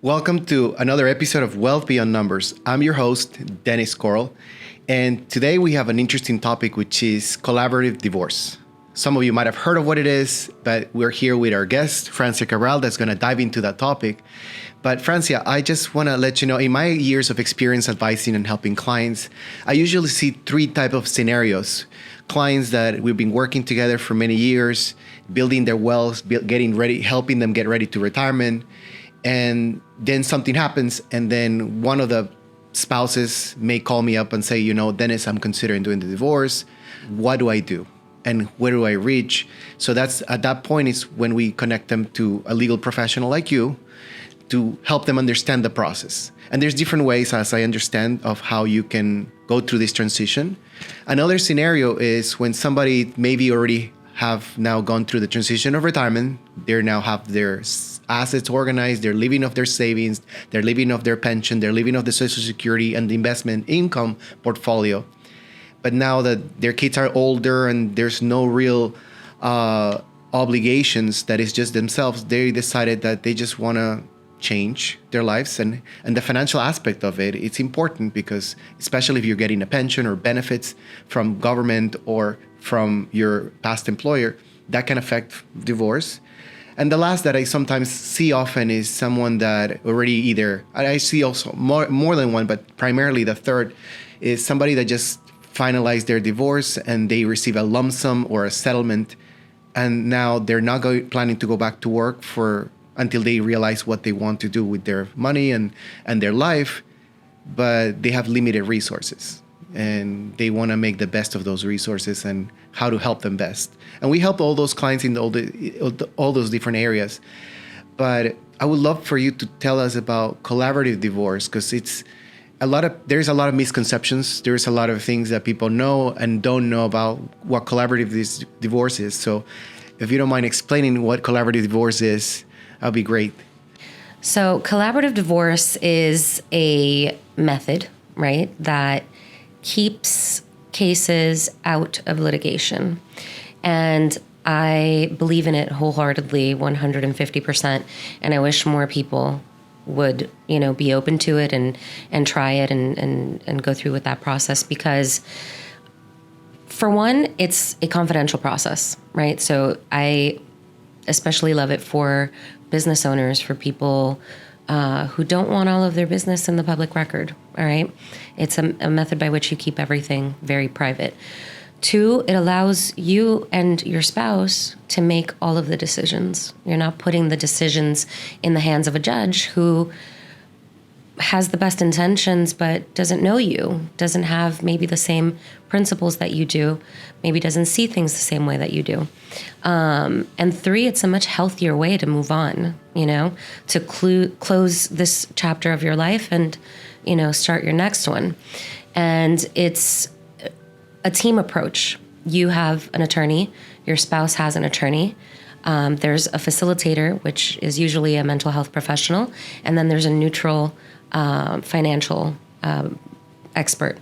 Welcome to another episode of Wealth Beyond Numbers. I'm your host, Dennis Coral, and today we have an interesting topic, which is collaborative divorce. Some of you might have heard of what it is, but we're here with our guest, Francia Cabral, that's going to dive into that topic. But Francia, I just want to let you know, in my years of experience advising and helping clients, I usually see three types of scenarios. Clients that we've been working together for many years, building their wealth, getting ready, helping them get ready to retirement. And then something happens, and then one of the spouses may call me up and say, Dennis, I'm considering doing the divorce. What do I do? And where do I reach? So that's at that point is when we connect them to a legal professional like you to help them understand the process. And there's different ways, as I understand, of how you can go through this transition. Another scenario is when somebody maybe already have now gone through the transition of retirement. They now have their assets organized. They're living off their savings. They're living off their pension. They're living off the Social Security and the investment income portfolio. But now that their kids are older and there's no real obligations, that is just themselves, they decided that they just want to change their lives. And the financial aspect of it, it's important because especially if you're getting a pension or benefits from government or from your past employer, that can affect divorce. And the last that I sometimes see often is someone that already either, I see also more than one, but primarily the third is somebody that just finalized their divorce and they receive a lump sum or a settlement. And now they're not planning to go back to work until they realize what they want to do with their money and their life, but they have limited resources. And they want to make the best of those resources and how to help them best. And we help all those clients in all those different areas. But I would love for you to tell us about collaborative divorce, because there's a lot of misconceptions. There's a lot of things that people know and don't know about what collaborative divorce is. So if you don't mind explaining what collaborative divorce is, that'd be great. So collaborative divorce is a method, right, that keeps cases out of litigation. And I believe in it wholeheartedly, 150%. And I wish more people would, be open to it and try it and go through with that process. Because for one, it's a confidential process, right? So I especially love it for business owners, for people who don't want all of their business in the public record, all right? It's a method by which you keep everything very private. Two, it allows you and your spouse to make all of the decisions. You're not putting the decisions in the hands of a judge who has the best intentions but doesn't know you, doesn't have maybe the same principles that you do, maybe doesn't see things the same way that you do. And three, it's a much healthier way to move on, to close this chapter of your life and, start your next one. And it's a team approach. You have an attorney, your spouse has an attorney. There's a facilitator, which is usually a mental health professional, and then there's a neutral financial expert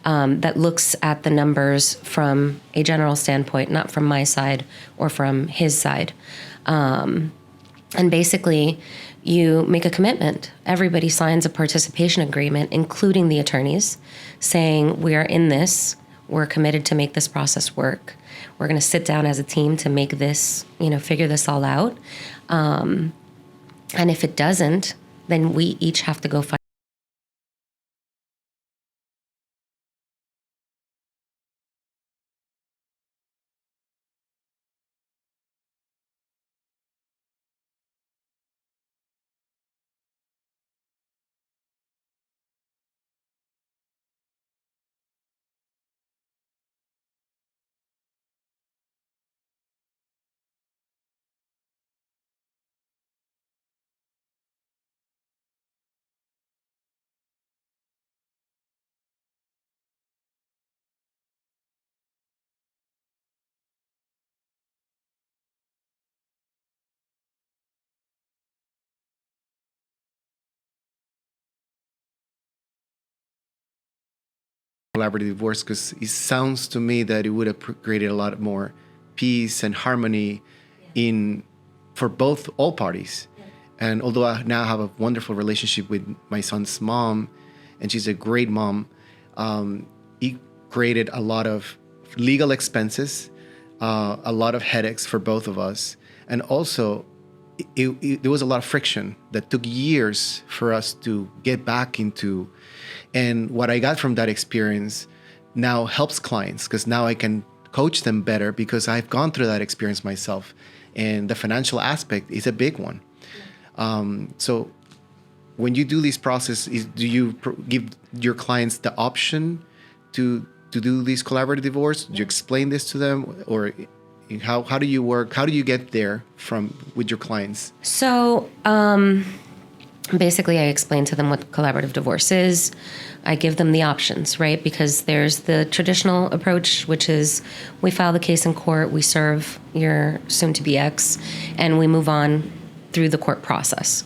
that looks at the numbers from a general standpoint, not from my side or from his side. And basically, you make a commitment. Everybody signs a participation agreement, including the attorneys, saying we are in this. We're committed to make this process work. We're going to sit down as a team to make this, figure this all out. And if it doesn't, then we each have to go find. Collaborative divorce, because it sounds to me that it would have created a lot more peace and harmony for all parties. And although I now have a wonderful relationship with my son's mom, and she's a great mom, it created a lot of legal expenses, a lot of headaches for both of us. And also, there was a lot of friction that took years for us to get back into. And what I got from that experience now helps clients, because now I can coach them better because I've gone through that experience myself. And the financial aspect is a big one. So when you do this process, do you give your clients the option to do this collaborative divorce? Do you explain this to them, or how do you work? How do you get there with your clients? So basically, I explain to them what collaborative divorce is. I give them the options, right? Because there's the traditional approach, which is we file the case in court, we serve your soon-to-be ex, and we move on through the court process.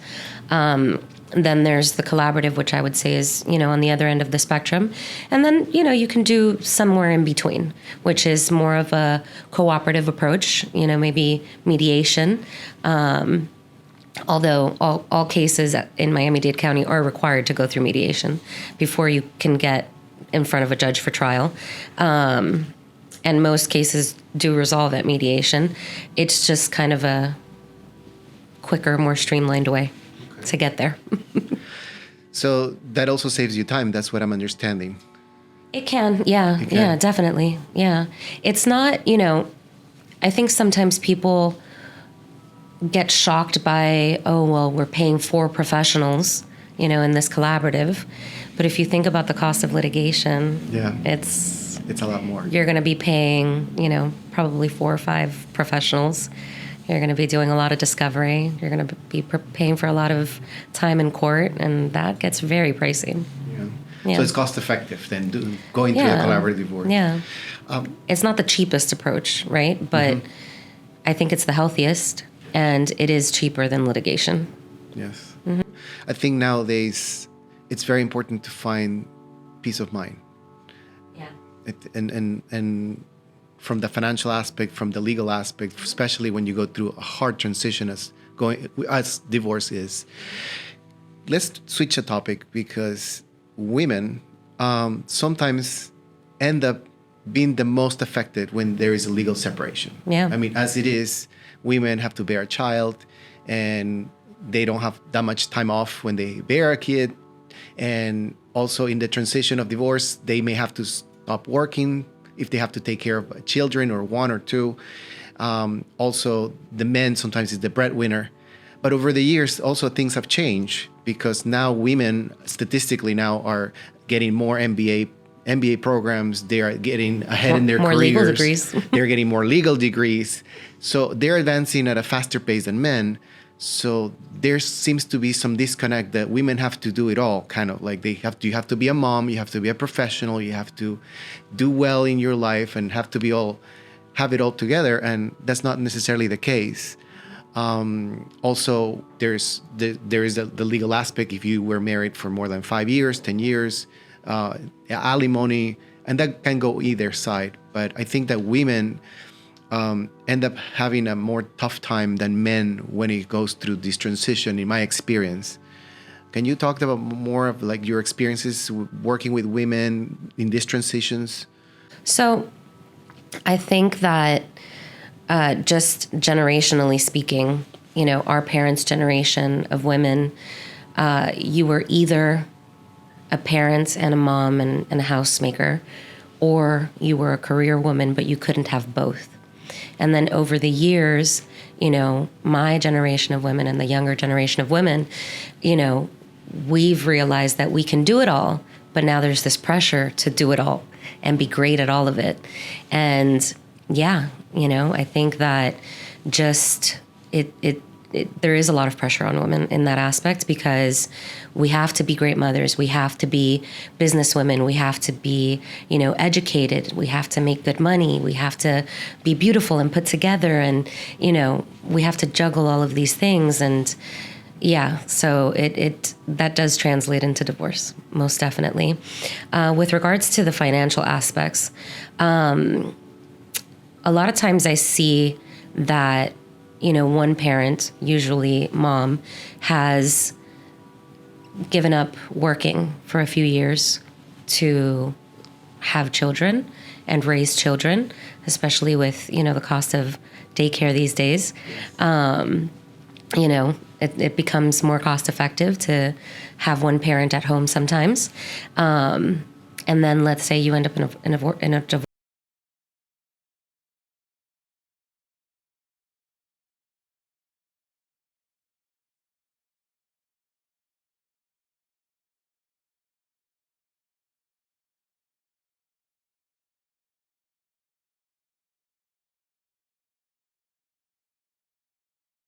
Then there's the collaborative, which I would say is, on the other end of the spectrum. And then, you can do somewhere in between, which is more of a cooperative approach, maybe mediation. Although all cases in Miami-Dade County are required to go through mediation before you can get in front of a judge for trial. And most cases do resolve at mediation. It's just kind of a quicker, more streamlined way to get there. So that also saves you time. That's what I'm understanding. It can. Yeah, definitely. Yeah. It's not, I think sometimes people get shocked by, we're paying 4 professionals, in this collaborative. But if you think about the cost of litigation, it's a lot more. You're going to be paying, probably 4 or 5 professionals. You're going to be doing a lot of discovery. You're going to be paying for a lot of time in court, and that gets very pricey. Yeah. So it's cost effective then going through a collaborative divorce. Yeah. It's not the cheapest approach, right? But I think it's the healthiest. And it is cheaper than litigation. Yes. Mm-hmm. I think nowadays it's very important to find peace of mind. Yeah. And from the financial aspect, from the legal aspect, especially when you go through a hard transition as divorce is. Let's switch the topic, because women sometimes end up being the most affected when there is a legal separation. Yeah. I mean, as it is, women have to bear a child, and they don't have that much time off when they bear a kid. And also in the transition of divorce, they may have to stop working if they have to take care of children, or 1 or 2. Also, the man sometimes is the breadwinner. But over the years, also things have changed, because now women statistically now are getting more MBA programs. They are getting ahead in their more careers. Legal degrees. They're getting more legal degrees. So they're advancing at a faster pace than men. So there seems to be some disconnect that women have to do it all, kind of like you have to be a mom, you have to be a professional, you have to do well in your life and have it all together. And that's not necessarily the case. Also, there is the legal aspect. If you were married for more than 5 years, 10 years, alimony, and that can go either side. But I think that women end up having a more tough time than men when it goes through this transition, in my experience. Can you talk about more of like your experiences working with women in these transitions? So I think that just generationally speaking, our parents' generation of women, you were either a parent and a mom and a housemaker, or you were a career woman, but you couldn't have both. And then over the years, my generation of women and the younger generation of women, we've realized that we can do it all, but now there's this pressure to do it all and be great at all of it. And I think that just there is a lot of pressure on women in that aspect, because we have to be great mothers. We have to be businesswomen. We have to be, educated. We have to make good money. We have to be beautiful and put together. And, we have to juggle all of these things. And so that does translate into divorce, most definitely. With regards to the financial aspects, a lot of times I see that one parent, usually mom, has given up working for a few years to have children and raise children, especially with, the cost of daycare these days. It becomes more cost effective to have one parent at home sometimes. And then let's say you end up in a divorce.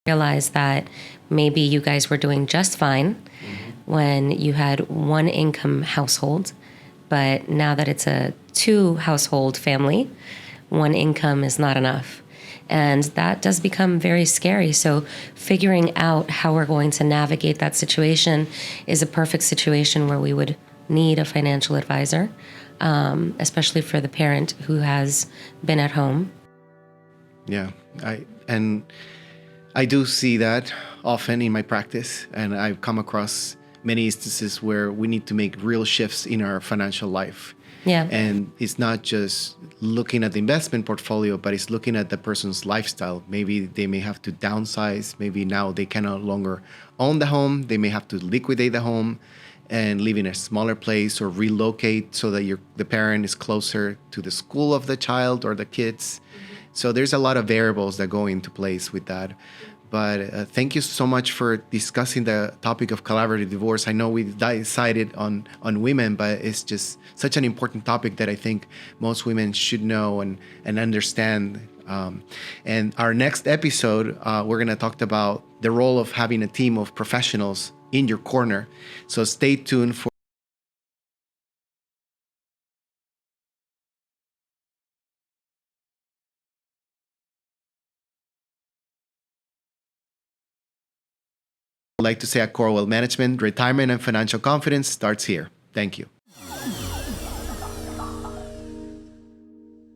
Realize that maybe you guys were doing just fine when you had one income household, but now that it's a two household family, one income is not enough. And that does become very scary. So figuring out how we're going to navigate that situation is a perfect situation where we would need a financial advisor, especially for the parent who has been at home. Yeah, I do see that often in my practice, and I've come across many instances where we need to make real shifts in our financial life. Yeah. And it's not just looking at the investment portfolio, but it's looking at the person's lifestyle. Maybe they may have to downsize. Maybe now they can no longer own the home. They may have to liquidate the home and live in a smaller place or relocate so that the parent is closer to the school of the child or the kids. So there's a lot of variables that go into place with that. But thank you so much for discussing the topic of collaborative divorce. I know we decided on women, but it's just such an important topic that I think most women should know and understand. And our next episode, we're going to talk about the role of having a team of professionals in your corner. So stay tuned for I'd like to say at Corewell Management, retirement and financial confidence starts here. Thank you.